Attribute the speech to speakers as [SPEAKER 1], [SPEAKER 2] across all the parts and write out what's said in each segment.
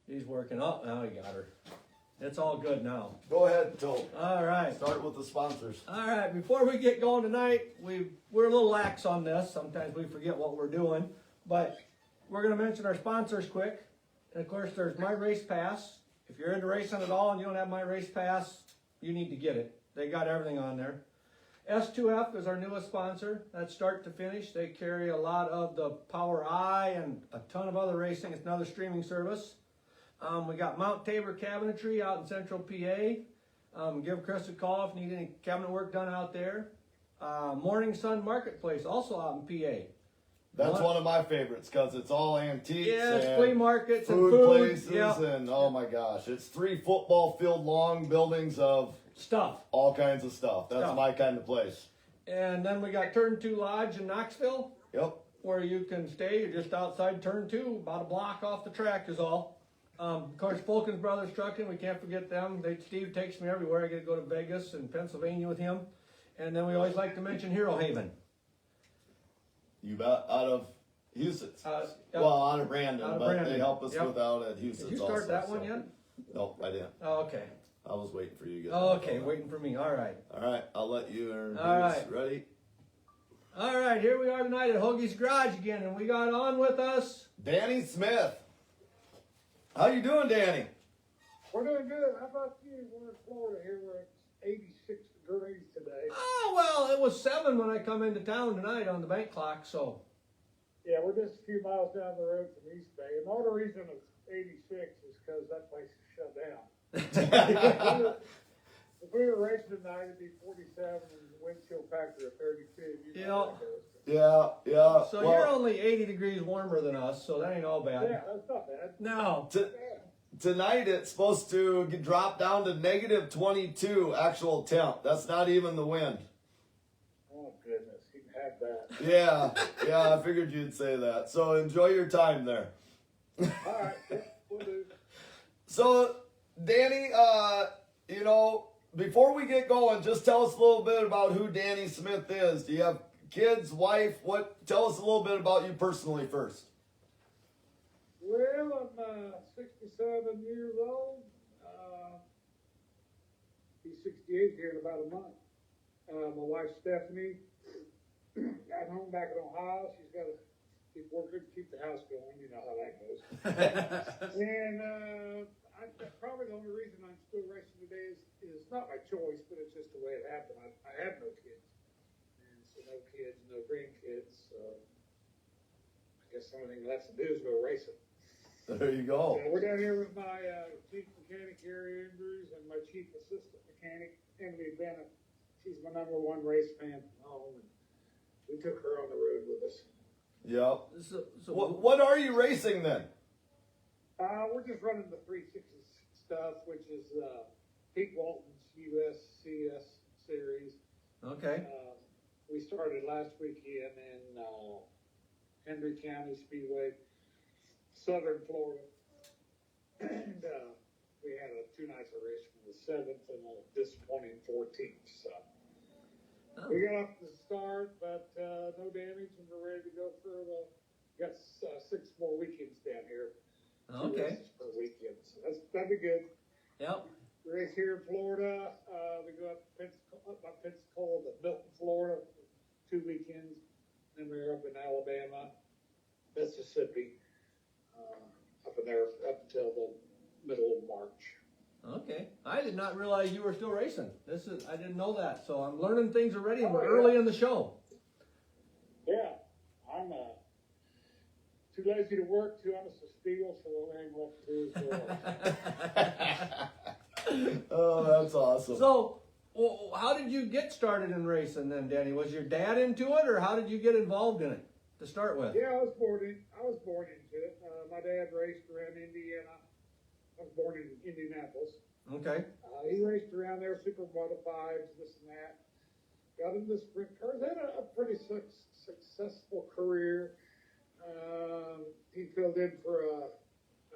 [SPEAKER 1] She's working. Oh, now you got her. It's all good now.
[SPEAKER 2] Go ahead, Tote.
[SPEAKER 1] All right.
[SPEAKER 2] Start with the sponsors.
[SPEAKER 1] All right. Before we get going tonight, we're a little lax on this. Sometimes we forget what we're doing, but we're going to mention our sponsors quick. And of course, there's My Race Pass. If you're into racing at all and you don't have My Race Pass, you need to get it. They got everything on there. S2F is our newest sponsor. That's start to finish. They carry a lot of the Power I and a ton of other racing. It's another streaming service. We got Mount Tabor Cabinetry out in Central PA. Give Chris a call if you need any cabinet work done out there. Morning Sun Marketplace, also out in PA.
[SPEAKER 2] That's one of my favorites because it's all antiques.
[SPEAKER 1] Yeah, it's
[SPEAKER 2] and
[SPEAKER 1] flea markets and
[SPEAKER 2] food
[SPEAKER 1] food.
[SPEAKER 2] places, and oh my gosh, it's 3 football field long buildings of
[SPEAKER 1] Stuff.
[SPEAKER 2] all kinds of stuff. That's my kind of place.
[SPEAKER 1] And then we got Turn 2 Lodge in Knoxville,
[SPEAKER 2] Yep.
[SPEAKER 1] where you can stay. You're just outside Turn 2, about a block off the track is all. Of course, Fulkins Brothers Trucking, we can't forget them. Steve takes me everywhere. I get to go to Vegas and Pennsylvania with him. And then we always like to mention Hero Haven.
[SPEAKER 2] You bet. Out of Houston's.
[SPEAKER 1] Yep.
[SPEAKER 2] Well, out of Brandon,
[SPEAKER 1] Out of
[SPEAKER 2] but
[SPEAKER 1] Brandon.
[SPEAKER 2] they help us
[SPEAKER 1] Yep.
[SPEAKER 2] with out at Houston's.
[SPEAKER 1] Did you start
[SPEAKER 2] also,
[SPEAKER 1] that one
[SPEAKER 2] so.
[SPEAKER 1] yet?
[SPEAKER 2] Nope, I didn't.
[SPEAKER 1] Oh, okay.
[SPEAKER 2] I was waiting for you guys.
[SPEAKER 1] Oh, okay, waiting for me. All right.
[SPEAKER 2] All right, I'll let you introduce.
[SPEAKER 1] All right.
[SPEAKER 2] Ready?
[SPEAKER 1] All right, here we are tonight at Hoagie's Garage again, and we got on with us.
[SPEAKER 2] Danny Smith. How you doing, Danny?
[SPEAKER 3] We're doing good. How about you? We're in Florida here. We're at 86 degrees today.
[SPEAKER 1] Oh, well, it was 7 when I come into town tonight on the bank clock, so.
[SPEAKER 3] Yeah, we're just a few miles down the road from East Bay. And the only reason it's 86 is because that place is shut down. If we were racing tonight, it'd be 47 and the wind chill factor of 32. You know how that goes.
[SPEAKER 2] Yeah.
[SPEAKER 1] So
[SPEAKER 2] well,
[SPEAKER 1] you're only 80 degrees warmer than us, so that ain't all bad.
[SPEAKER 3] Yeah, that's not bad.
[SPEAKER 1] No.
[SPEAKER 3] Yeah.
[SPEAKER 2] Tonight it's supposed to drop down to negative 22 actual temp. That's not even the wind.
[SPEAKER 3] Oh, goodness. You can have that.
[SPEAKER 2] Yeah, I figured you'd say that. So enjoy your time there.
[SPEAKER 3] All right. Yeah, we'll do.
[SPEAKER 2] So, Danny, before we get going, just tell us a little bit about who Danny Smith is. Do you have kids, wife? Tell us a little bit about you personally first.
[SPEAKER 3] Well, I'm 67 years old. Be 68 here in about a month. My wife Stephanie got home back in Ohio. She's got to keep working to keep the house going. You know how that goes. And probably the only reason I'm still racing today is not my choice, but it's just the way it happened. I have no kids, and so no kids, no grandkids. So I guess the only thing left to do is go racing.
[SPEAKER 2] There you go.
[SPEAKER 3] We're down here with my chief mechanic, Gary Andrews, and my chief assistant mechanic, Emily Bennett. She's my #1 race fan from home, and we took her on the road with us.
[SPEAKER 2] Yep.
[SPEAKER 1] So
[SPEAKER 2] What are you racing then?
[SPEAKER 3] We're just running the 360 stuff, which is Pete Walton's USCS series.
[SPEAKER 1] okay.
[SPEAKER 3] We started last weekend in Henry County Speedway, Southern Florida, and we had 2 nights of race from the 7th and a disappointing 14th. So we got off the start, but no damage, and we're ready to go for the. Got 6 more weekends down here. 2
[SPEAKER 1] Okay.
[SPEAKER 3] races per weekend, so that'd be good.
[SPEAKER 1] Yep.
[SPEAKER 3] We race here in Florida. We go up Pensacola to Milton, Florida, 2 weekends. Then we're up in Alabama, Mississippi, up in there up until the middle of March.
[SPEAKER 1] Okay. I did not realize you were still racing. I didn't know that, so I'm learning things already. And we're
[SPEAKER 3] Oh, yeah.
[SPEAKER 1] early in the show.
[SPEAKER 3] Yeah, I'm too lazy to work, too honest to steal, so the only thing left to do is go.
[SPEAKER 2] Oh, that's awesome.
[SPEAKER 1] So, how did you get started in racing then, Danny? Was your dad into it, or how did you get involved in it to start with?
[SPEAKER 3] Yeah, I was born into it. My dad raced around Indiana. I was born in Indianapolis.
[SPEAKER 1] Okay.
[SPEAKER 3] He raced around there, super modifieds, this and that. Got into sprint cars. Had a pretty successful career. He filled in for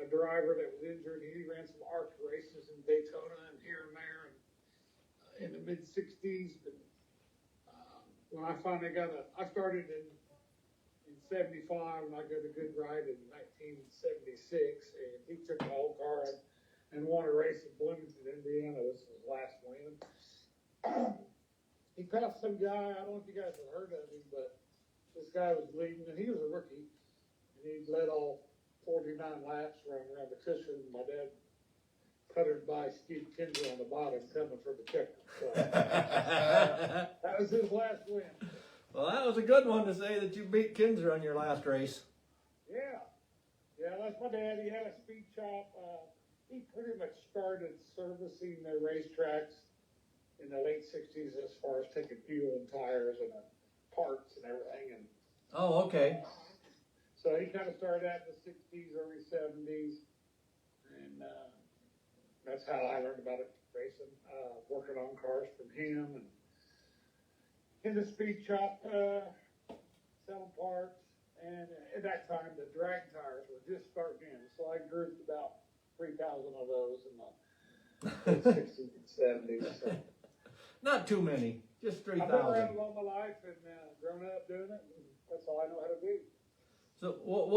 [SPEAKER 3] a driver that was injured. He ran some ARC races in Daytona and here and there, and in the mid '60s. But when I finally I started in in '75, and I got a good ride in 1976, and he took the whole car and won a race in Bloomington, Indiana. This was his last win. He passed some guy, I don't know if you guys have heard of him, but this guy was leading, and he was a rookie, and he led all 49 laps around the cushion. My dad puttered by Steve Kinzer on the bottom coming for the checker. So, that was his last win.
[SPEAKER 1] Well, that was a good one to say that you beat Kinzer on your last race.
[SPEAKER 3] Yeah. Yeah, that's my dad. He had a speed shop. He pretty much started servicing the racetracks in the late 60s as far as taking fuel and tires and parts and everything. And
[SPEAKER 1] Oh, okay.
[SPEAKER 3] so he kind of started out in the 60s, early 70s. And that's how I learned about it, racing, working on cars from him. And in the speed shop, selling parts. And at that time, the drag tires were just starting in. So I grouped about 3,000 of those in the 60s and 70s. So.
[SPEAKER 1] Not too many, just
[SPEAKER 3] I've been around
[SPEAKER 1] 3,000.
[SPEAKER 3] all my life and grown up doing it. And that's all I know how to do.
[SPEAKER 1] So what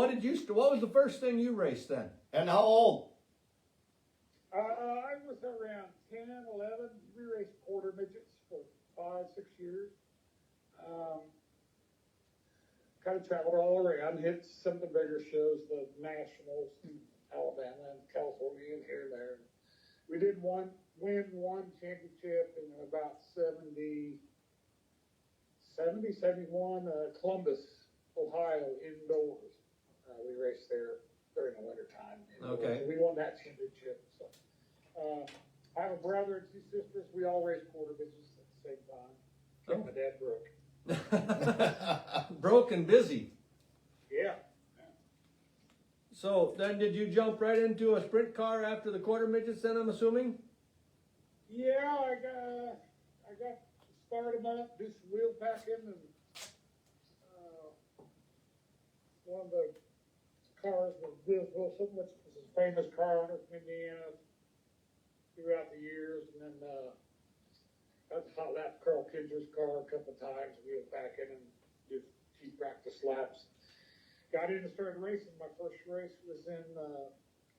[SPEAKER 1] was the first thing you raced then?
[SPEAKER 2] And how old?
[SPEAKER 3] I was around 10, 11. We raced quarter midgets for 5, 6 years. Kind of traveled all around, hit some of the bigger shows, the nationals in Alabama and California and here and there. We did win one championship in about 70, 71, Columbus, Ohio, indoors. We raced there during the winter time.
[SPEAKER 1] Okay.
[SPEAKER 3] We won that championship. So, I have a brother and 2 sisters. We all raced quarter midgets at the same time. Kept my dad broke.
[SPEAKER 1] Broke and busy.
[SPEAKER 3] Yeah.
[SPEAKER 1] So then did you jump right into a sprint car after the quarter midgets then, I'm assuming?
[SPEAKER 3] Yeah, I got started up, do some wheel packing, and one of the cars was Bill Wilson, which was a famous car owner from Indiana throughout the years, and then got to hot lap Carl Kinder's car a couple of times, wheel packing, and do cheap practice laps. Got in and started racing. My first race was in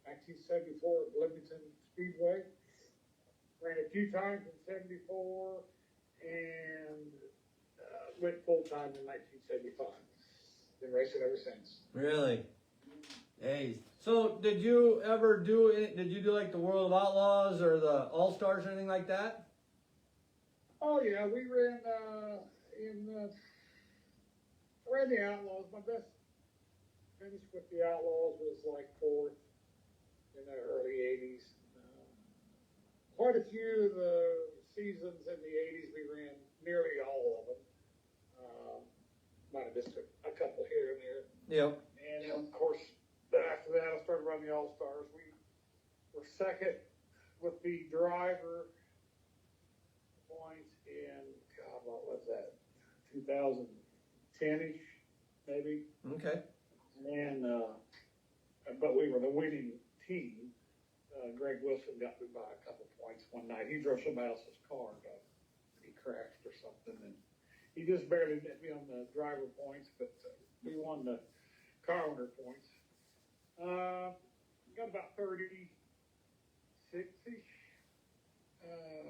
[SPEAKER 3] 1974 at Bloomington Speedway. Ran a few times in '74 and went full time in 1975. Been racing ever since.
[SPEAKER 1] Really? Hey. So did you ever do like the World of Outlaws or the All Stars or anything like that?
[SPEAKER 3] Oh yeah, we ran ran the Outlaws. My best finish with the Outlaws was like 4th in the early '80s. Quite a few of the seasons in the '80s we ran nearly all of them. Might have missed a couple here and there.
[SPEAKER 1] Yep.
[SPEAKER 3] And of course, after that, I started running the All Stars. We were second with the driver points in, God, what was that? 2010-ish, maybe.
[SPEAKER 1] Okay.
[SPEAKER 3] And but we were the winning team. Greg Wilson got me by a couple points one night. He drove somebody else's car, he crashed or something, and he just barely met me on the driver points, but we won the car owner points. Got about 36-ish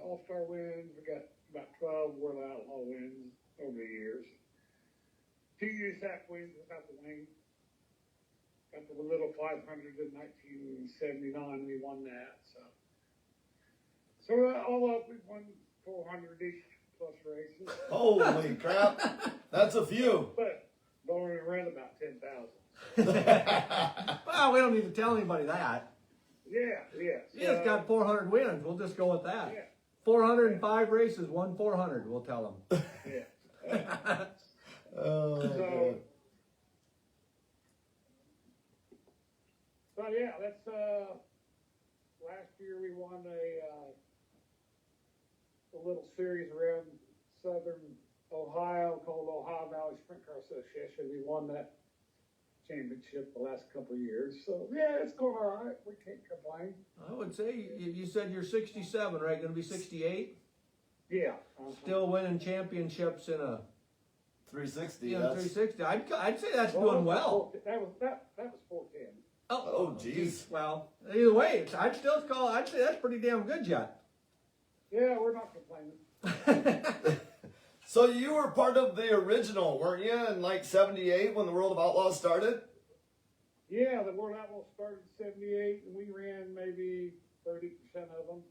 [SPEAKER 3] All-Star wins. We got about 12 World Outlaw wins over the years. 2 USAC wins without the wing. Got the little 500 in 1979. We won that. So all up, we've won 400-ish plus races.
[SPEAKER 2] Holy crap. That's a few.
[SPEAKER 3] But only ran about 10,000.
[SPEAKER 1] Well, we don't need to tell anybody that.
[SPEAKER 3] Yeah.
[SPEAKER 1] You just got 400 wins. We'll just go with that.
[SPEAKER 3] Yeah.
[SPEAKER 1] 405 races, won 400. We'll tell them.
[SPEAKER 3] Yeah.
[SPEAKER 2] Oh,
[SPEAKER 3] So yeah, that's last year we won a little series around southern Ohio called Ohio Valley Sprint Car Association. We won that championship the last couple of years. So yeah, it's going all right. We can't complain.
[SPEAKER 1] I would say you said you're 67, right? Going to be 68.
[SPEAKER 3] Yeah.
[SPEAKER 1] Still winning championships in a
[SPEAKER 2] 360.
[SPEAKER 1] Yeah,
[SPEAKER 2] That's,
[SPEAKER 1] 360. I'd say that's doing well.
[SPEAKER 3] That was 410.
[SPEAKER 2] oh, geez.
[SPEAKER 1] Well, either way, I'd say that's pretty damn good yet.
[SPEAKER 3] Yeah, we're not complaining.
[SPEAKER 2] So you were part of the original, weren't you, in like 78 when the World of Outlaws started?
[SPEAKER 3] Yeah, the World Outlaw started in 78, and we ran maybe 30% of them.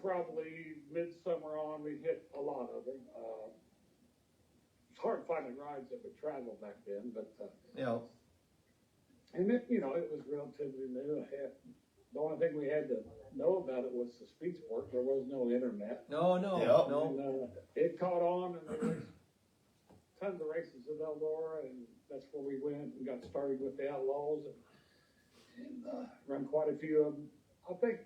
[SPEAKER 3] Probably midsummer on, we hit a lot of them. It's hard finding rides that would travel back then, but
[SPEAKER 1] Yeah.
[SPEAKER 3] and it, you know, it was relatively new. The only thing we had to know about it was the speed sport. There was no internet.
[SPEAKER 1] No, no,
[SPEAKER 2] Yep.
[SPEAKER 1] no.
[SPEAKER 3] And, it caught on, and there was tons of races at Eldora, and that's where we went and got started with the Outlaws, and run quite a few of them. I think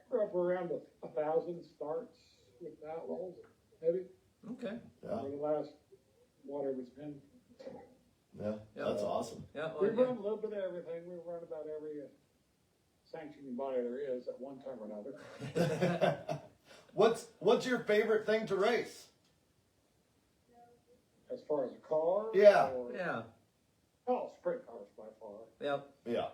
[SPEAKER 3] we're up around 1,000 starts with the Outlaws, maybe
[SPEAKER 1] Okay.
[SPEAKER 2] Yeah,
[SPEAKER 3] for the last whatever it's been.
[SPEAKER 2] yeah,
[SPEAKER 1] Yeah.
[SPEAKER 2] that's awesome.
[SPEAKER 1] Yeah.
[SPEAKER 3] We
[SPEAKER 1] Well,
[SPEAKER 3] run a little bit of everything. We run about every sanctioning body there is at one time or another.
[SPEAKER 2] What's your favorite thing to race?
[SPEAKER 3] As far as a car,
[SPEAKER 2] Yeah.
[SPEAKER 3] or,
[SPEAKER 1] yeah.
[SPEAKER 3] oh, sprint cars by far.
[SPEAKER 1] Yep.
[SPEAKER 2] Yeah.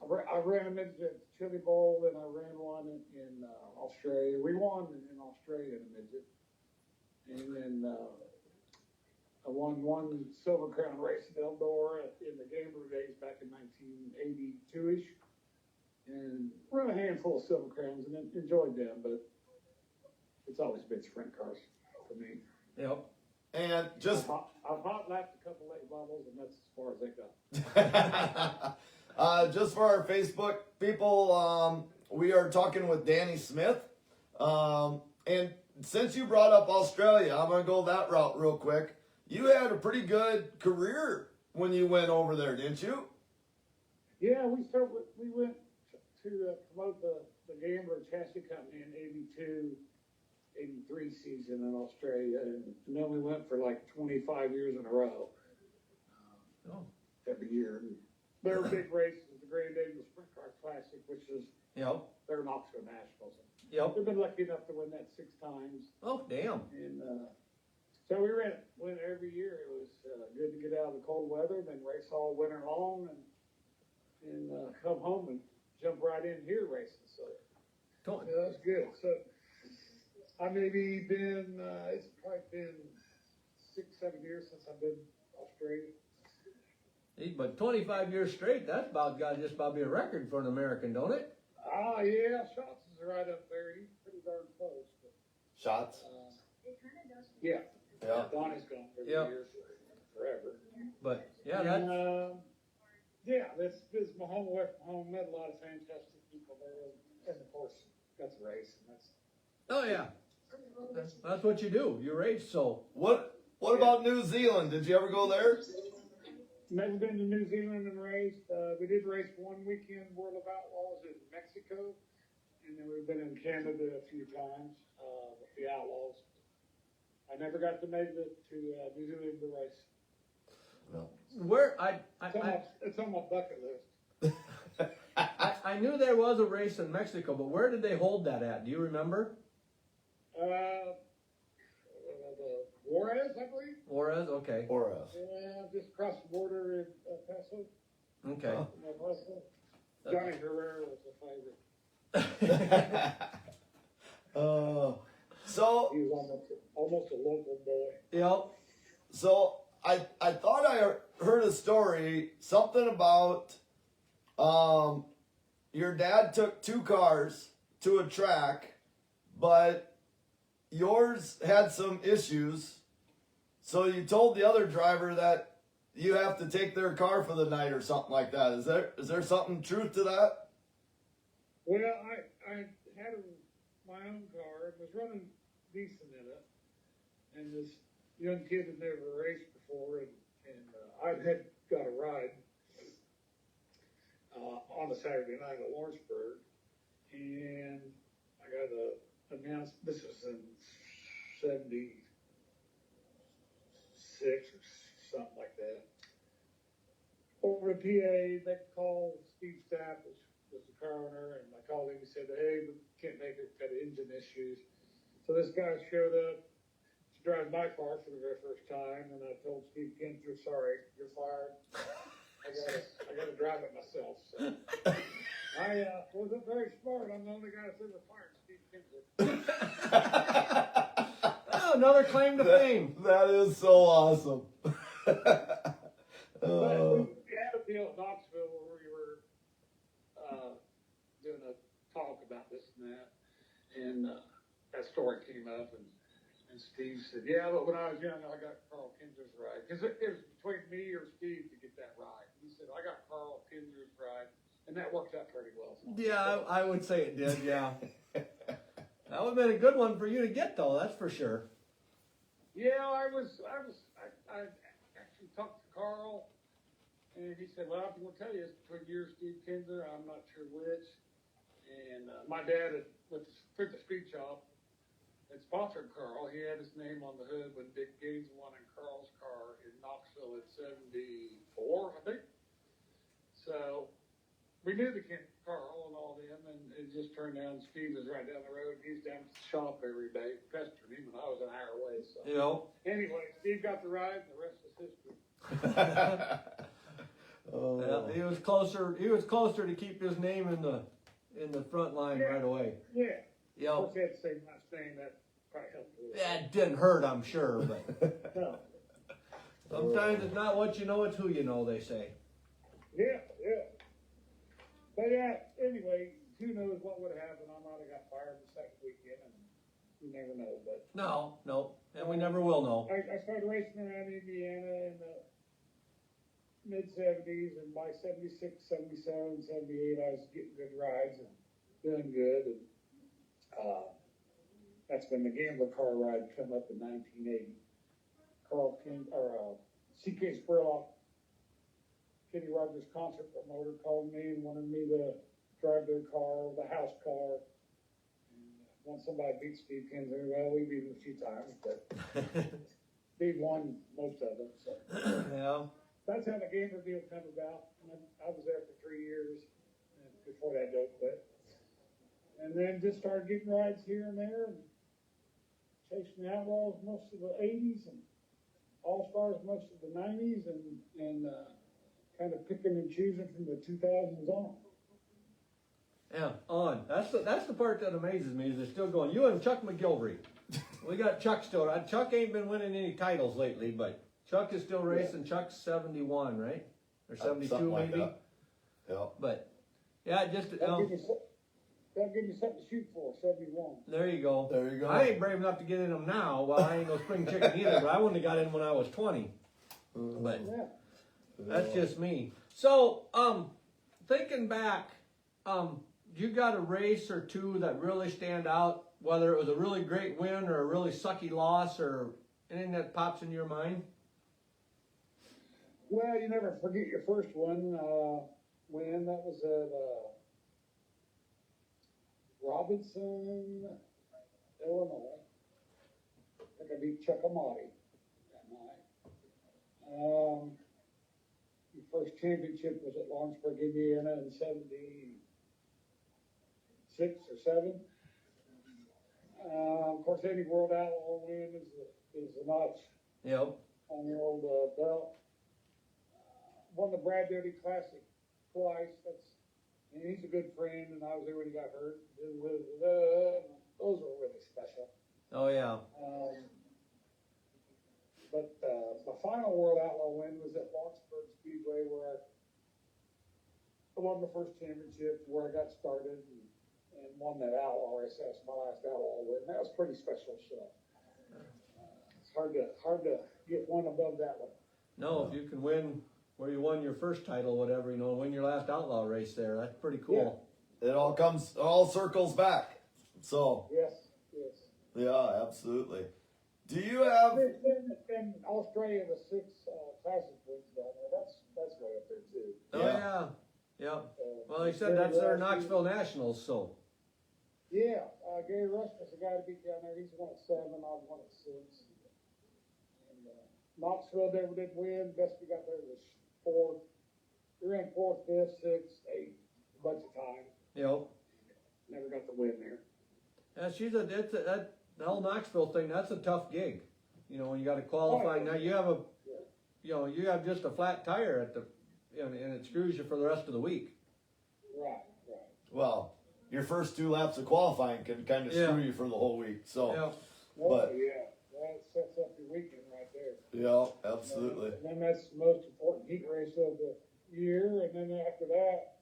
[SPEAKER 3] I ran a midget at Chili Bowl, and I ran one in Australia. We won in Australia in a midget, and then I won one Silver Crown race at Eldora in the Gambler days back in 1982ish, and run a handful of Silver Crowns and enjoyed them, but it's always been sprint cars for me.
[SPEAKER 1] Yep.
[SPEAKER 2] And just
[SPEAKER 3] I've hot lapped a couple late bubbles, and that's as far as they go.
[SPEAKER 2] just for our Facebook people, we are talking with Danny Smith. And since you brought up Australia, I'm going to go that route real quick. You had a pretty good career when you went over there, didn't you?
[SPEAKER 3] Yeah, we went to promote the Gambler Chassis Company in 82, 83 season in Australia, and then we went for like 25 years in a row.
[SPEAKER 1] Oh.
[SPEAKER 3] Every year. And their big race is the Great Daniel Sprint Car Classic, which is
[SPEAKER 1] Yep.
[SPEAKER 3] their Knoxville Nationals.
[SPEAKER 1] Yep.
[SPEAKER 3] We've been lucky enough to win that 6 times.
[SPEAKER 1] Oh, damn.
[SPEAKER 3] And so we went every year. It was good to get out of the cold weather, then race all winter long, and come home and jump right in here racing. So
[SPEAKER 1] Totally.
[SPEAKER 3] yeah, that's good. So I maybe been it's probably been 6-7 years since I've been Australia.
[SPEAKER 1] But 25 years straight, that's about got to just about be a record for an American, don't it?
[SPEAKER 3] Ah, yeah, Shots is right up there. He's pretty darn close. But,
[SPEAKER 2] Shots.
[SPEAKER 3] yeah,
[SPEAKER 2] Yeah.
[SPEAKER 3] Donnie's gone for
[SPEAKER 1] Yep.
[SPEAKER 3] years, forever.
[SPEAKER 1] But yeah,
[SPEAKER 3] And,
[SPEAKER 1] that.
[SPEAKER 3] yeah, this is my home away from home. Met a lot of fantastic people there, and of course got to race, and that's
[SPEAKER 1] Oh yeah. That's what you do. You race. So
[SPEAKER 2] What about New Zealand? Did you ever go there?
[SPEAKER 3] never been to New Zealand and raced. We did race one weekend World of Outlaws in Mexico, and then we've been in Canada a few times with the Outlaws. I never got to make it to New Zealand to race.
[SPEAKER 2] No.
[SPEAKER 1] where
[SPEAKER 3] It's on my bucket list.
[SPEAKER 1] I knew there was a race in Mexico, but where did they hold that at? Do you remember?
[SPEAKER 3] Juarez, I believe.
[SPEAKER 1] Juarez. Okay.
[SPEAKER 2] Or us.
[SPEAKER 3] Yeah, just across the border in El Paso.
[SPEAKER 1] Okay.
[SPEAKER 2] Huh.
[SPEAKER 3] El Paso. Johnny Herrera was a favorite.
[SPEAKER 2] So
[SPEAKER 3] He was almost a local boy.
[SPEAKER 1] Yep.
[SPEAKER 2] So I thought I heard a story, something about your dad took 2 cars to a track, but yours had some issues. So you told the other driver that you have to take their car for the night or something like that. Is there something truth to that?
[SPEAKER 3] Well, I had my own car and was running decent in it, and this young kid had never raced before, and I had got a ride on a Saturday night at Lawrenceburg, and I got announced. This was in '76 or something like that. Over the PA, they called Steve Stapp, which was the car owner, and I called him and said, "Hey, we can't make it, got engine issues." So this guy showed up to drive my car for the very first time, and I told Steve Kinzer, sorry, you're fired. I gotta drive it myself. So I wasn't very smart. I'm the only guy that's ever fired Steve Kinzer.
[SPEAKER 1] Oh, another claim to fame.
[SPEAKER 2] That is so awesome.
[SPEAKER 3] But we had a deal at Knoxville where we were doing a talk about this and that, and that story came up, and Steve said, "Yeah, but when I was young, I got Carl Kinzer's ride because it was between me or Steve to get that ride." He said, "I got Carl Kinzer's ride," and that worked out pretty well.
[SPEAKER 1] Yeah, I would say it did. Yeah, that would have been a good one for you to get, though. That's for sure.
[SPEAKER 3] Yeah, I actually talked to Carl, and he said, "Well, I'm going to tell you, it's between you and Steve Kinzer. I'm not sure which." And my dad had went to the speed shop and sponsored Carl. He had his name on the hood when Dick Gaines won in Carl's car in Knoxville in '74, I think. So we knew Carl and all them, and it just turned out Steve was right down the road. He's down at the shop every day, pestering him, and I was an hour away. So
[SPEAKER 1] You know.
[SPEAKER 3] anyway, Steve got the ride, and the rest is history.
[SPEAKER 2] Oh.
[SPEAKER 1] Yeah, he was closer. He was closer to keep his name in the front line right away.
[SPEAKER 3] Yeah.
[SPEAKER 1] You
[SPEAKER 3] Of
[SPEAKER 1] know.
[SPEAKER 3] course, he had the same last name. That probably helped a little.
[SPEAKER 1] Yeah, it didn't hurt, I'm sure, but
[SPEAKER 3] No.
[SPEAKER 1] sometimes it's not what you know, it's who you know, they say.
[SPEAKER 3] Yeah. But yeah, anyway, who knows what would have happened? I might have got fired the second weekend, and you never know. But
[SPEAKER 1] No, and we never will know.
[SPEAKER 3] I started racing around Indiana in the mid-'70s, and by '76, '77, '78, I was getting good rides and doing good. And that's when the Gambler car ride come up in 1980. Carl King, or C.K. Spurlock, Kenny Rogers concert promoter, called me and wanted me to drive their car, the house car. And once somebody beat Steve Kinzer, well, we beat him a few times, but Steve won most of them. So
[SPEAKER 1] Yeah.
[SPEAKER 3] that's how the Gambler deal come about. And I was there for 3 years before that deal quit. And then just started getting rides here and there and chasing Outlaws most of the 80s and All-Stars most of the 90s and kind of picking and choosing from the 2000s on.
[SPEAKER 1] Yeah, on. That's the part that amazes me is they're still going. You and Chuck McGilvery. We got Chuck still. Chuck ain't been winning any titles lately, but Chuck is still racing. Chuck's 71, right? Or 72
[SPEAKER 2] Something like
[SPEAKER 1] maybe.
[SPEAKER 2] that. Yeah.
[SPEAKER 1] But yeah, just
[SPEAKER 3] That'll give you something to shoot for, 71.
[SPEAKER 1] there you go.
[SPEAKER 2] There you go.
[SPEAKER 1] I ain't brave enough to get in them now. Well, I ain't no spring chicken either, but I wouldn't have got in when I was 20. But
[SPEAKER 3] Yeah.
[SPEAKER 1] that's just me. So, thinking back, you got a race or two that really stand out, whether it was a really great win or a really sucky loss or anything that pops in your mind?
[SPEAKER 3] Well, you never forget your first one. When that was at Robinson, Illinois. I think I beat Chuck Amati that night. The first championship was at Lawrenceburg, Indiana in '76 or '7. Of course, any World Outlaw win is a notch
[SPEAKER 1] Yep.
[SPEAKER 3] on the old belt. Won the Brad Doty Classic twice. And he's a good friend, and I was there when he got hurt. Those were really special.
[SPEAKER 1] Oh, yeah.
[SPEAKER 3] But my final World Outlaw win was at Lawrenceburg Speedway, where I won the first championship, where I got started, and won that Outlaw race. That's my last Outlaw win. That was pretty special stuff. It's hard to get one above that one.
[SPEAKER 1] No, if you can win where you won your first title, whatever, win your last outlaw race there, that's pretty cool.
[SPEAKER 2] It all circles back. So,
[SPEAKER 3] Yes.
[SPEAKER 2] yeah, absolutely. Do you have,
[SPEAKER 3] In Australia, the 6 classic wins down there. That's way up there too.
[SPEAKER 1] Oh,
[SPEAKER 2] Yeah.
[SPEAKER 1] yeah. Well, he said that's their Knoxville Nationals, so.
[SPEAKER 3] Yeah, Gary Rush was the guy to beat down there. He's won at 7, I was won at 6. And Knoxville never did win. Best we got there was 4th. We ran 4th, 5th, 6th, 8th, a bunch of times.
[SPEAKER 1] Yep.
[SPEAKER 3] Never got the win there.
[SPEAKER 1] Yeah, the whole Knoxville thing, that's a tough gig. You know, when you gotta qualify, now you have you have just a flat tire at the, and it screws you for the rest of the week.
[SPEAKER 3] Right.
[SPEAKER 2] Well, your first 2 laps of qualifying can kind of screw you for the whole week. So,
[SPEAKER 1] Yeah,
[SPEAKER 3] Well, yeah, that sets up your weekend right there.
[SPEAKER 2] yeah, absolutely.
[SPEAKER 3] And then that's the most important heat race of the year, and then after that,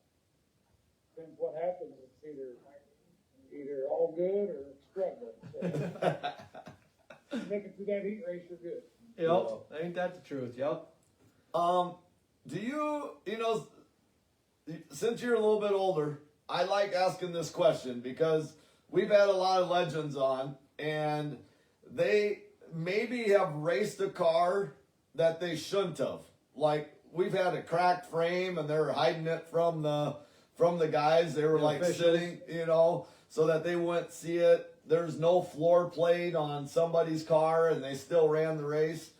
[SPEAKER 3] depends what happens. It's either all good or struggling. So, make it through that heat race, you're good.
[SPEAKER 1] yep, ain't that the truth, yep.
[SPEAKER 2] Do you know, since you're a little bit older, I like asking this question because we've had a lot of legends on, and they maybe have raced a car that they shouldn't have. Like, we've had a cracked frame and they're hiding it from the guys. They were
[SPEAKER 1] The
[SPEAKER 2] like
[SPEAKER 1] officials.
[SPEAKER 2] sitting, you know, so that they wouldn't see it. There's no floor plate on somebody's car and they still ran the race.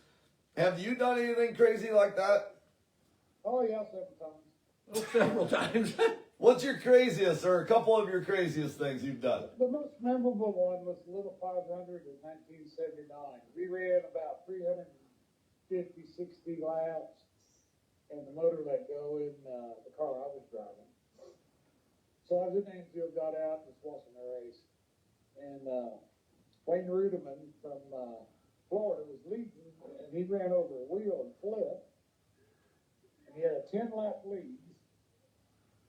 [SPEAKER 2] Have you done anything crazy like that?
[SPEAKER 3] Oh, yeah, several times.
[SPEAKER 1] Oh, several times.
[SPEAKER 2] What's your craziest, or a couple of your craziest things you've done?
[SPEAKER 3] The most memorable one was the Little 500 in 1979. We ran about 350, 60 laps, and the motor let go in the car I was driving. So I was in the infield, got out, and was watching the race. And Wayne Ruderman from Florida was leading, and he ran over a wheel and flipped. And he had a 10-lap lead.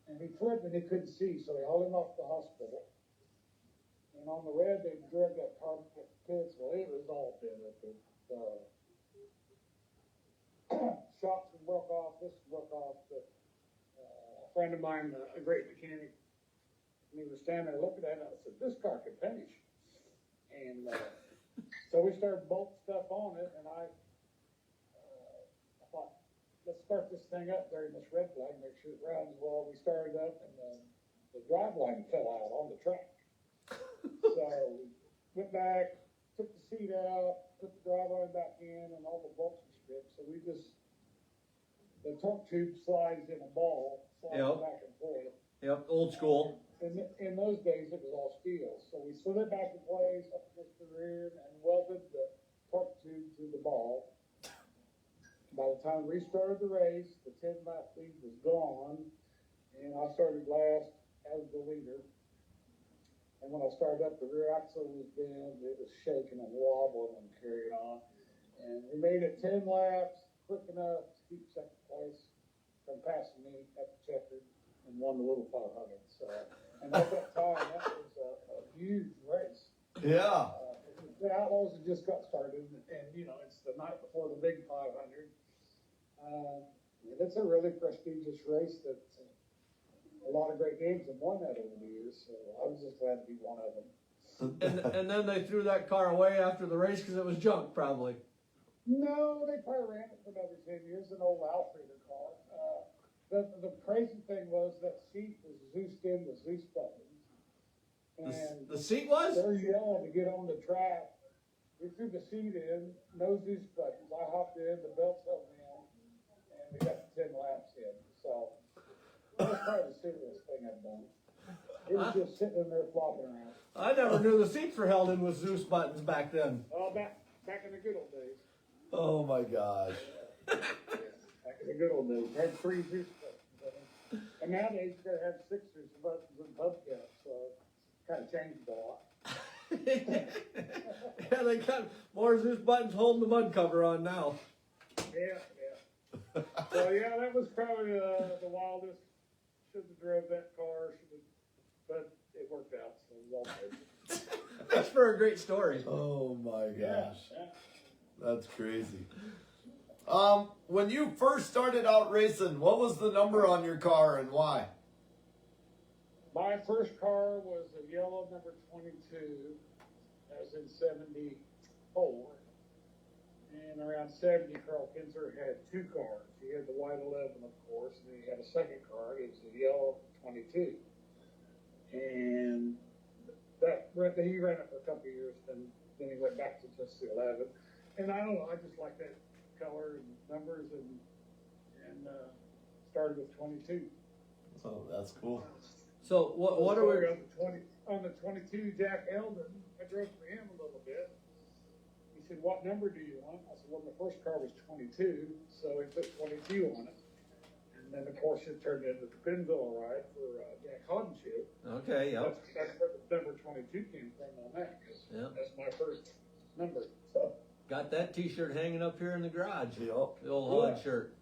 [SPEAKER 3] And he flipped and he couldn't see, so they hauled him off to the hospital. And on the red, they drug that car to the pits. Well, it was all bit up. Shocks broke off, this broke off. But a friend of mine, a great mechanic, and he was standing there looking at it, and I said, this car can finish. And so we started bolting stuff on it, and I thought, let's start this thing up during this red flag, make sure it runs. Well, we started up, and the drive line fell out on the track. So we went back, took the seat out, put the drive line back in, and all the bolts were stripped. So the torque tube slides in a ball, slides
[SPEAKER 1] Yep.
[SPEAKER 3] back and forth.
[SPEAKER 1] Yep, old school.
[SPEAKER 3] In those days, it was all steel. So we slid it back in place up against the rear and welded the torque tube to the ball. By the time we restarted the race, the 10-lap lead was gone, and I started last as the leader. And when I started up, the rear axle was bent, it was shaking and wobbling and carried on. And we made it 10 laps, quick enough to keep second place from passing me at the checkered, and won the Little 500. So, and at that time, that was a huge race.
[SPEAKER 2] Yeah.
[SPEAKER 3] The Outlaws had just got started, and you know, it's the night before the big 500. It's a really prestigious race that a lot of great games have won that over the years, so I was just glad to be one of them.
[SPEAKER 1] And then they threw that car away after the race because it was junk, probably.
[SPEAKER 3] No, they probably ran it for another 10 years, an old Alfreda car. The crazy thing was that seat was Zeused in with Zeus buttons. And
[SPEAKER 1] The seat was?
[SPEAKER 3] they're yelling to get on the track. We threw the seat in, no Zeus buttons. I hopped in, the belts held me in, and we got the 10 laps in. So that was probably the silliest thing I've done. It was just sitting in there flopping around.
[SPEAKER 1] I never knew the seats were held in with Zeus buttons back then.
[SPEAKER 3] Oh, back in the good old days.
[SPEAKER 2] Oh my gosh.
[SPEAKER 3] Back in the good old days. Had 3 Zeus buttons. And nowadays you gotta have 6 Zeus buttons in hubcaps, so it's kind of changed a lot.
[SPEAKER 1] Yeah, they got more Zeus buttons holding the mud cover on now.
[SPEAKER 3] Yeah. So yeah, that was probably the wildest. Should have drove that car, but it worked out, so it was all good.
[SPEAKER 1] That's for a great story.
[SPEAKER 2] Oh my gosh.
[SPEAKER 3] Yeah.
[SPEAKER 2] That's crazy. When you first started out racing, what was the number on your car and why?
[SPEAKER 3] My first car was a yellow number 22. That was in 74. And around 70, Carl Kinzer had 2 cars. He had the white 11, of course, and then he had a second car. It was a yellow 22. And he ran it for a couple of years, then he went back to just the 11. And I don't know, I just like that color and numbers, and started with 22.
[SPEAKER 2] Oh, that's cool.
[SPEAKER 1] So what are we?
[SPEAKER 3] On the 22 Jack Eldon, I drove for him a little bit. He said, "What number do you want?" I said, "Well, my first car was 22, so he put 22 on it." And then, of course, it turned into the Pinville ride for Jack Hodenshield.
[SPEAKER 1] Okay, yep.
[SPEAKER 3] That's where the number 22 came from on that, 'cause
[SPEAKER 1] Yeah.
[SPEAKER 3] that's my first number. So
[SPEAKER 1] Got that T-shirt hanging up here in the garage.
[SPEAKER 2] Yep.
[SPEAKER 1] The old
[SPEAKER 3] Yeah.
[SPEAKER 1] Hod shirt.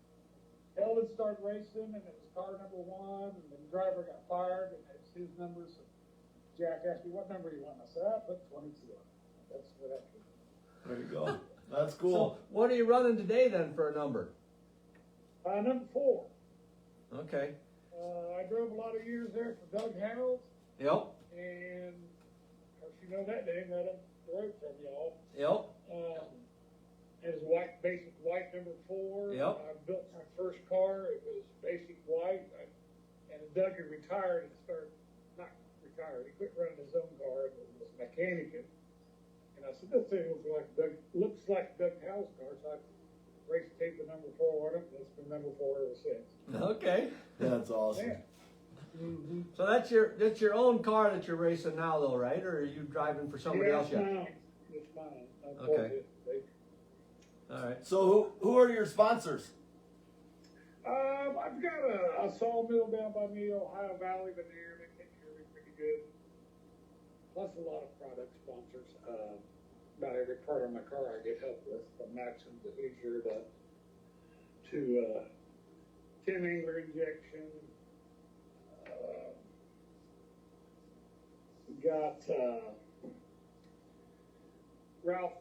[SPEAKER 3] Eldon started racing, and it was car number 1, and the driver got fired, and it was his number. So Jack asked me, "What number do you want?" I said, "I put 22 on it." That's what I put.
[SPEAKER 2] There you go. That's cool.
[SPEAKER 1] So what are you running today then for a number?
[SPEAKER 3] Number 4.
[SPEAKER 1] Okay.
[SPEAKER 3] I drove a lot of years there for Doug Howells,
[SPEAKER 1] Yep.
[SPEAKER 3] and of course you know that name right up the road from y'all.
[SPEAKER 1] Yep.
[SPEAKER 3] It was basic white number 4.
[SPEAKER 1] Yep.
[SPEAKER 3] I built my first car. It was basic white, and Doug had retired and started not retired. He quit running his own car and was mechanicing. And I said, "This thing looks like Doug Howell's car," so I race tape the number 4 on it, and it's been number 4 ever since.
[SPEAKER 1] Okay.
[SPEAKER 2] That's awesome.
[SPEAKER 3] Yeah. Mm-hmm.
[SPEAKER 1] So that's your own car that you're racing now, though, right? Or are you driving for somebody else yet?
[SPEAKER 3] It's mine.
[SPEAKER 1] Okay. All right.
[SPEAKER 2] So who are your sponsors?
[SPEAKER 3] I've got a sawmill down by me, Ohio Valley Veneer. They take care of me pretty good. Plus a lot of product sponsors. About every part of my car I get help with, from Maxim to Hoosier to Tim Engler injection. We got Ralph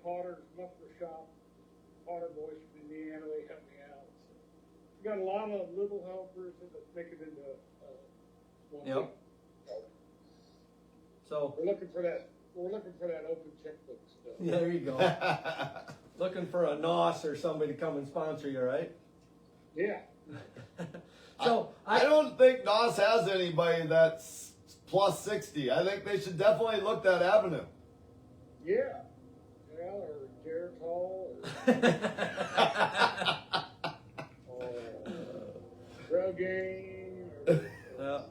[SPEAKER 3] Potter's muffler shop. Potter boys from Indiana, they help me out. So we got a lot of little helpers that make it into one
[SPEAKER 1] Yep.
[SPEAKER 3] big.
[SPEAKER 1] So
[SPEAKER 3] We're looking for that open checkbook stuff.
[SPEAKER 1] yeah, there you go. Looking for a NOS or somebody to come and sponsor you, right?
[SPEAKER 3] Yeah.
[SPEAKER 1] So
[SPEAKER 2] I don't think NOS has anybody that's plus 60. I think they should definitely look that avenue.
[SPEAKER 3] Yeah. Yeah, or Jared Hall or Rogaine or
[SPEAKER 1] Yeah.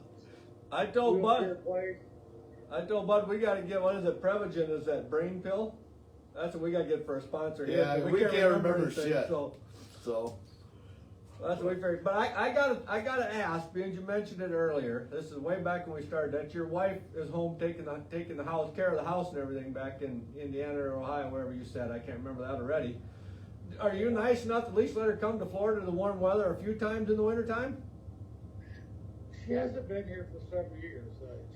[SPEAKER 1] I told
[SPEAKER 3] Wheelchair
[SPEAKER 1] Bud.
[SPEAKER 3] Place.
[SPEAKER 1] We got to get, what is it? Prevagen is that brain pill? That's what we got to get for a sponsor here.
[SPEAKER 2] Yeah, we can't remember
[SPEAKER 1] anything,
[SPEAKER 2] shit.
[SPEAKER 1] So
[SPEAKER 2] So
[SPEAKER 1] that's what we figured. But I gotta ask, because you mentioned it earlier. This is way back when we started. That your wife is home taking the house, care of the house and everything back in Indiana or Ohio, wherever you said. I can't remember that already. Are you nice enough to at least let her come to Florida to the warm weather a few times in the wintertime?
[SPEAKER 3] She hasn't been here for several years.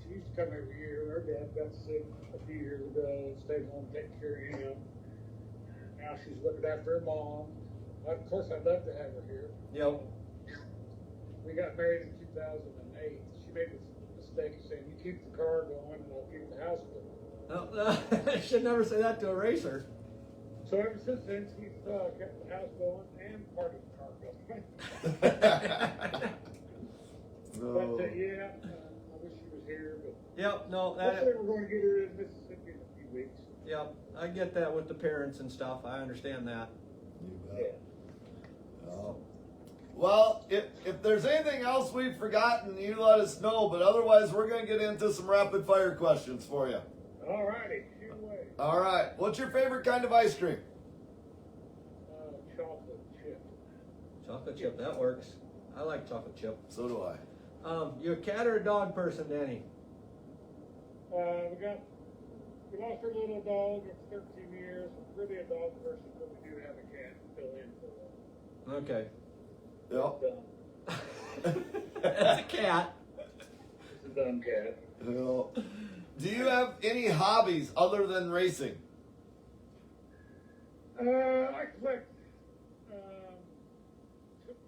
[SPEAKER 3] She used to come every year. Her dad got sick a few years ago and stayed home taking care of him. Now she's looking after her mom. Of course, I'd love to have her here.
[SPEAKER 1] Yep.
[SPEAKER 3] We got married in 2008. She made the mistake of saying, "You keep the car going and I'll keep the house going."
[SPEAKER 1] No, I should never say that to a racer.
[SPEAKER 3] So ever since then, she's kept the house going and part of the car going.
[SPEAKER 2] no.
[SPEAKER 3] But yeah, I wish she was here. But
[SPEAKER 1] Yep. No.
[SPEAKER 3] hopefully we're going to get her in Mississippi in a few weeks.
[SPEAKER 1] Yep. I get that with the parents and stuff. I understand that.
[SPEAKER 2] You
[SPEAKER 3] Yeah.
[SPEAKER 2] bet. Oh. Well, if there's anything else we've forgotten, you let us know. But otherwise, we're going to get into some rapid fire questions for you.
[SPEAKER 3] All righty, shoot away.
[SPEAKER 2] All right. What's your favorite kind of ice cream?
[SPEAKER 3] Chocolate chip.
[SPEAKER 1] Chocolate chip. That works. I like chocolate chip.
[SPEAKER 2] So do I.
[SPEAKER 1] You a cat or a dog person, Danny?
[SPEAKER 3] We lost our little dog at 13 years. We're really a dog person, but we do have a cat to fill in for her.
[SPEAKER 1] Okay.
[SPEAKER 2] Yep.
[SPEAKER 1] That's a cat.
[SPEAKER 3] It's a dumb cat.
[SPEAKER 2] Yep. Do you have any hobbies other than racing?
[SPEAKER 3] I collect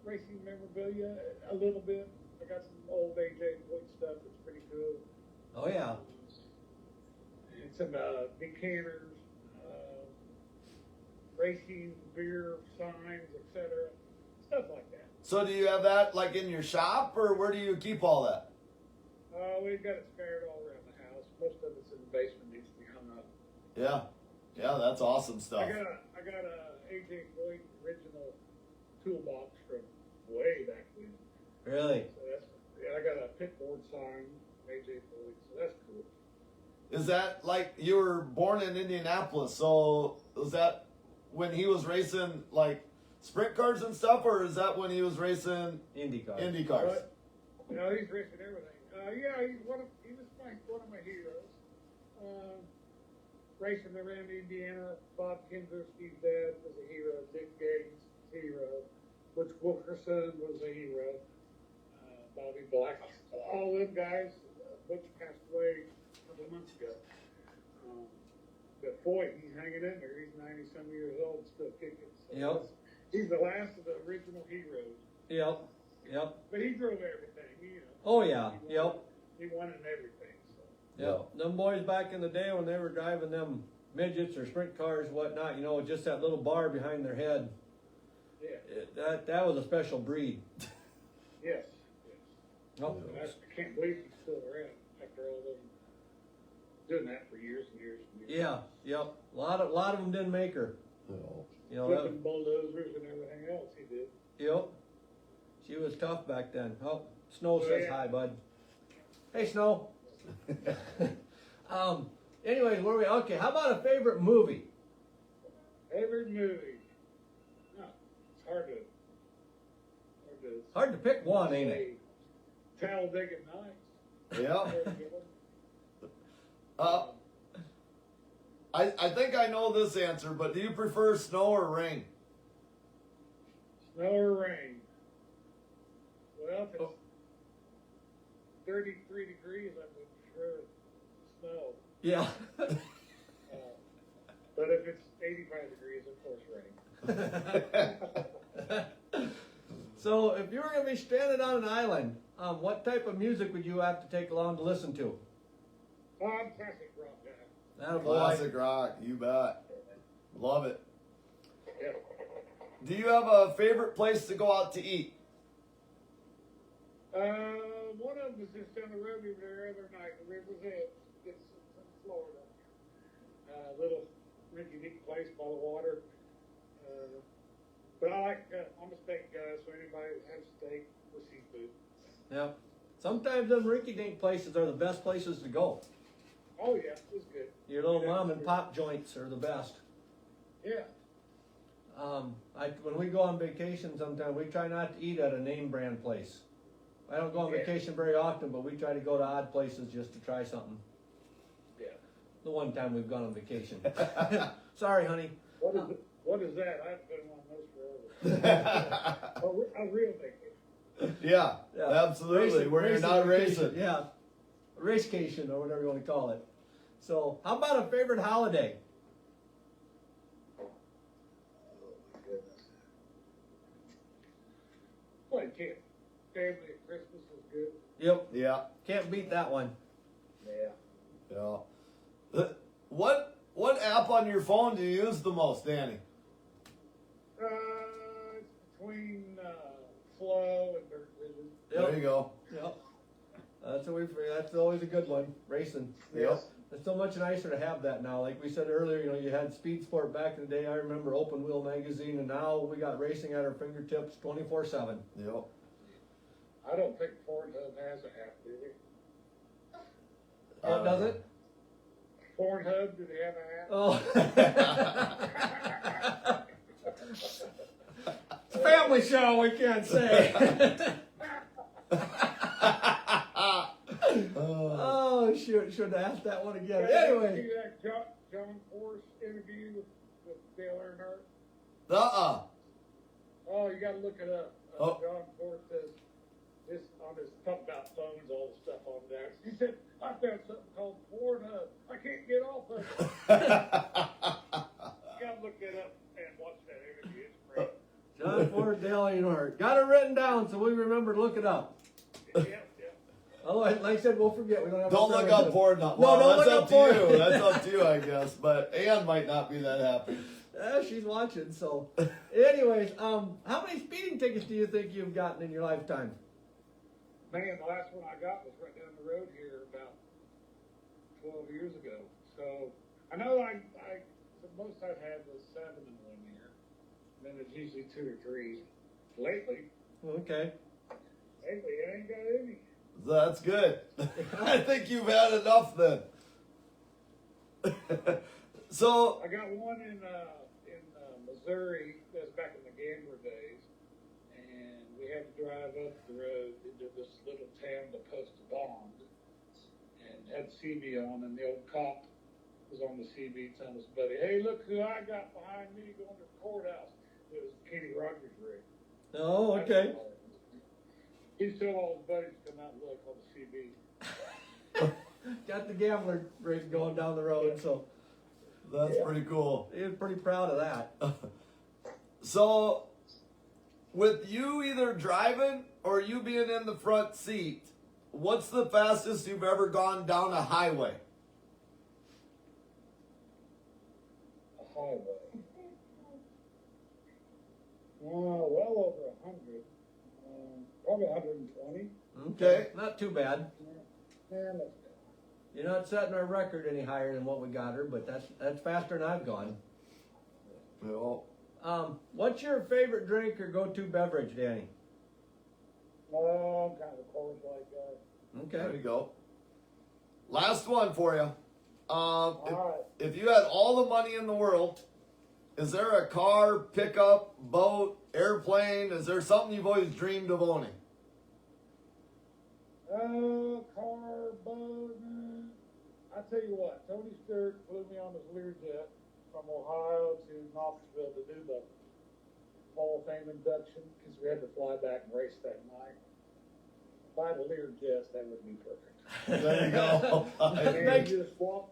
[SPEAKER 3] racing memorabilia a little bit. I got some old AJ Wood stuff that's pretty cool.
[SPEAKER 1] Oh yeah.
[SPEAKER 3] And some decanters, racing beer signs, etc. Stuff like that.
[SPEAKER 2] So do you have that like in your shop, or where do you keep all that?
[SPEAKER 3] We've got it scattered all around the house. Most of it's in the basement, needs to be hung up.
[SPEAKER 2] Yeah, that's awesome stuff.
[SPEAKER 3] I got a AJ Boyd original toolbox from way back when.
[SPEAKER 1] Really?
[SPEAKER 3] So I got a pit board sign, AJ Floyd, so that's cool.
[SPEAKER 2] Is that like you were born in Indianapolis? So was that when he was racing like sprint cars and stuff, or is that when he was racing
[SPEAKER 1] IndyCar.
[SPEAKER 2] Indy cars?
[SPEAKER 3] But, he's racing everything. Yeah, he was one of my heroes. Racing around Indiana, Bob Kinderski's dad was a hero. Dick Gaines, hero. Butch Wilkerson was a hero. Bobby Black, all them guys. Butch passed away a couple of months ago. But boy, he's hanging in there. He's 90-some years old, still kicking. So
[SPEAKER 1] Yep.
[SPEAKER 3] He's the last of the original heroes.
[SPEAKER 1] Yep. Yep.
[SPEAKER 3] But he drove everything, you know.
[SPEAKER 1] Oh yeah.
[SPEAKER 3] He won,
[SPEAKER 1] Yep.
[SPEAKER 3] He won in everything. So.
[SPEAKER 1] Yep. Them boys back in the day when they were driving them midgets or sprint cars, whatnot, with just that little bar behind their head.
[SPEAKER 3] Yeah.
[SPEAKER 1] That was a special breed.
[SPEAKER 3] Yes.
[SPEAKER 1] Oh.
[SPEAKER 3] I can't believe he's still around after all them doing that for years and years and years.
[SPEAKER 1] Yeah. Yep. A lot of them didn't make her.
[SPEAKER 2] No.
[SPEAKER 3] Flipping bulldozers and everything else he did.
[SPEAKER 1] Yep. She was tough back then. Oh, Snow says
[SPEAKER 3] yeah.
[SPEAKER 1] hi, bud. Hey, Snow. Anyways, where we? Okay, how about a favorite movie?
[SPEAKER 3] Favorite movie? No, it's hard to.
[SPEAKER 1] Hard to pick one, ain't it?
[SPEAKER 3] Talladega Nights.
[SPEAKER 2] Yeah.
[SPEAKER 3] Very good one.
[SPEAKER 2] I think I know this answer, but do you prefer snow or rain?
[SPEAKER 3] Snow or rain? Well, if it's 33 degrees, I would prefer snow.
[SPEAKER 1] Yeah.
[SPEAKER 3] But if it's 85 degrees, of course, rain.
[SPEAKER 1] So, if you were going to be stranded on an island, what type of music would you have to take along to listen to?
[SPEAKER 3] Oh, I'm classic rock guy.
[SPEAKER 1] Attaboy.
[SPEAKER 2] Classic rock, you bet. Love it.
[SPEAKER 3] Yeah.
[SPEAKER 2] Do you have a favorite place to go out to eat?
[SPEAKER 3] One of them was just down the road over there the other night, the River's Edge. It's in Florida. Little rinky-dink place by the water. But I'm a steak guy, so anybody that has steak or seafood.
[SPEAKER 1] Yeah. Sometimes them rinky-dink places are the best places to go.
[SPEAKER 3] Oh yeah, it's good.
[SPEAKER 1] Your little
[SPEAKER 3] Yeah,
[SPEAKER 1] mom and pop joints are the best.
[SPEAKER 3] Yeah.
[SPEAKER 1] When we go on vacation, sometimes we try not to eat at a name brand place. I don't go on
[SPEAKER 3] Yeah.
[SPEAKER 1] vacation very often, but we try to go to odd places just to try something.
[SPEAKER 3] Yeah.
[SPEAKER 1] The one time we've gone on vacation. Sorry, honey.
[SPEAKER 3] What is that? I haven't been on those forever. A real vacation.
[SPEAKER 2] Yeah, absolutely.
[SPEAKER 1] Racing-
[SPEAKER 2] Where you're
[SPEAKER 1] racing
[SPEAKER 2] not
[SPEAKER 1] vacation,
[SPEAKER 2] racing.
[SPEAKER 1] Yeah. Racecation or whatever you want to call it. So, how about a favorite holiday?
[SPEAKER 3] Well, you can't. Family at Christmas is good.
[SPEAKER 1] Yep.
[SPEAKER 2] Yeah,
[SPEAKER 1] Can't beat that one.
[SPEAKER 3] Yeah.
[SPEAKER 2] yeah. What app on your phone do you use the most, Danny?
[SPEAKER 3] It's between Flow and Dirt Vision.
[SPEAKER 2] There you go.
[SPEAKER 1] Yep. That's always a good one. Racing.
[SPEAKER 2] Yep.
[SPEAKER 1] It's so much nicer to have that now. Like we said earlier, you had Speed Sport back in the day. I remember Open Wheel magazine, and now we got racing at our fingertips 24/7.
[SPEAKER 2] Yep.
[SPEAKER 3] I don't think Pornhub has a app, do they?
[SPEAKER 1] Oh, does it?
[SPEAKER 3] Pornhub, do they have an app?
[SPEAKER 1] Oh. It's a family show, we can't say. Oh, should have asked that one again.
[SPEAKER 3] Did you
[SPEAKER 1] Anyway.
[SPEAKER 3] see that John Force interview with Dale Earnhardt? Oh, you got to look it up.
[SPEAKER 2] Oh.
[SPEAKER 3] John Force says this on his talk about phones, all the stuff on there. He said, "I found something called Pornhub. I can't get off of it." You got to look that up and watch that interview. It's great.
[SPEAKER 1] John Ford, Dale Earnhardt. Got it written down so we remember to look it up.
[SPEAKER 3] Yeah.
[SPEAKER 1] Otherwise, like I said, we'll forget. We don't have.
[SPEAKER 2] Don't
[SPEAKER 1] to
[SPEAKER 2] look up porn.
[SPEAKER 1] No,
[SPEAKER 2] Well,
[SPEAKER 1] don't
[SPEAKER 2] that's
[SPEAKER 1] look
[SPEAKER 2] up
[SPEAKER 1] up
[SPEAKER 2] to
[SPEAKER 1] porn.
[SPEAKER 2] you. That's up to you, I guess. But Ann might not be that happy.
[SPEAKER 1] She's watching. So, anyways, how many speeding tickets do you think you've gotten in your lifetime?
[SPEAKER 3] Man, the last one I got was right down the road here about 12 years ago. So I know the most I've had was 7 in 1 year. Then it's usually 2 or 3. Lately
[SPEAKER 1] Okay.
[SPEAKER 3] I ain't got any.
[SPEAKER 2] That's good. I think you've had enough then. So,
[SPEAKER 3] I got one in Missouri. That's back in the Gambler days, and we had to drive up the road into this little town to post a bond, and had CB on, and the old cop was on the CB telling his buddy, "Hey, look who I got behind me going to the courthouse." It was Kenny Rogers' rig.
[SPEAKER 1] Oh, okay.
[SPEAKER 3] He told all his buddies to come out and look on the CB.
[SPEAKER 1] Got the gambler rig going down the road, so
[SPEAKER 2] that's
[SPEAKER 3] Yeah.
[SPEAKER 2] pretty cool.
[SPEAKER 1] he was pretty proud of that.
[SPEAKER 2] So, with you either driving or you being in the front seat, what's the fastest you've ever gone down a highway?
[SPEAKER 3] A highway. Well over 100. Probably 120.
[SPEAKER 2] Okay.
[SPEAKER 1] Not too bad.
[SPEAKER 3] Yeah, that's
[SPEAKER 1] You're not setting our record any higher than what we got her, but that's faster than I've gone.
[SPEAKER 2] Well,
[SPEAKER 1] What's your favorite drink or go-to beverage, Danny?
[SPEAKER 3] I'm kind of a Coors Light guy.
[SPEAKER 2] there
[SPEAKER 1] Okay.
[SPEAKER 2] you go. Last one for you.
[SPEAKER 3] All right.
[SPEAKER 2] If you had all the money in the world, is there a car, pickup, boat, airplane? Is there something you've always dreamed of owning?
[SPEAKER 3] Car, boat. I tell you what, Tony Stewart flew me on his Learjet from Ohio to Knoxville to do the Hall of Fame induction because we had to fly back and race that night. If I had a Learjet, that would be perfect.
[SPEAKER 2] There you go.
[SPEAKER 3] And you just walk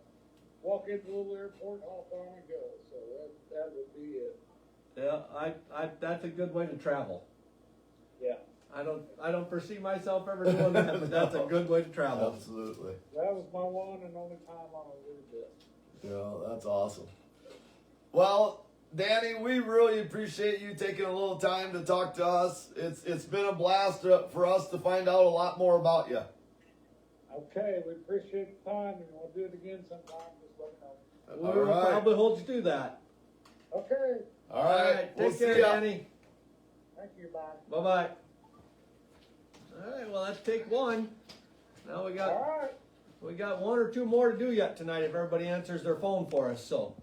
[SPEAKER 3] into a little airport, hop on and go. So that would be it.
[SPEAKER 1] Yeah, that's a good way to travel.
[SPEAKER 3] Yeah.
[SPEAKER 1] I don't foresee myself ever doing that, but that's a good way to travel.
[SPEAKER 2] Absolutely.
[SPEAKER 3] That was my one and only time on a Learjet.
[SPEAKER 2] Yeah, that's awesome. Well, Danny, we really appreciate you taking a little time to talk to us. It's been a blast for us to find out a lot more about you.
[SPEAKER 3] Okay, we appreciate the time, and we'll do it again sometime. Just let me know.
[SPEAKER 1] We'll
[SPEAKER 2] All right.
[SPEAKER 1] probably hold you to that.
[SPEAKER 3] Okay,
[SPEAKER 2] All right.
[SPEAKER 1] Take
[SPEAKER 2] We'll
[SPEAKER 1] care,
[SPEAKER 2] see ya.
[SPEAKER 1] Danny.
[SPEAKER 3] thank you, bye.
[SPEAKER 1] Bye-bye. All right, well, that's take one. Now
[SPEAKER 3] All right.
[SPEAKER 1] we got one or two more to do yet tonight if everybody answers their phone for us, so.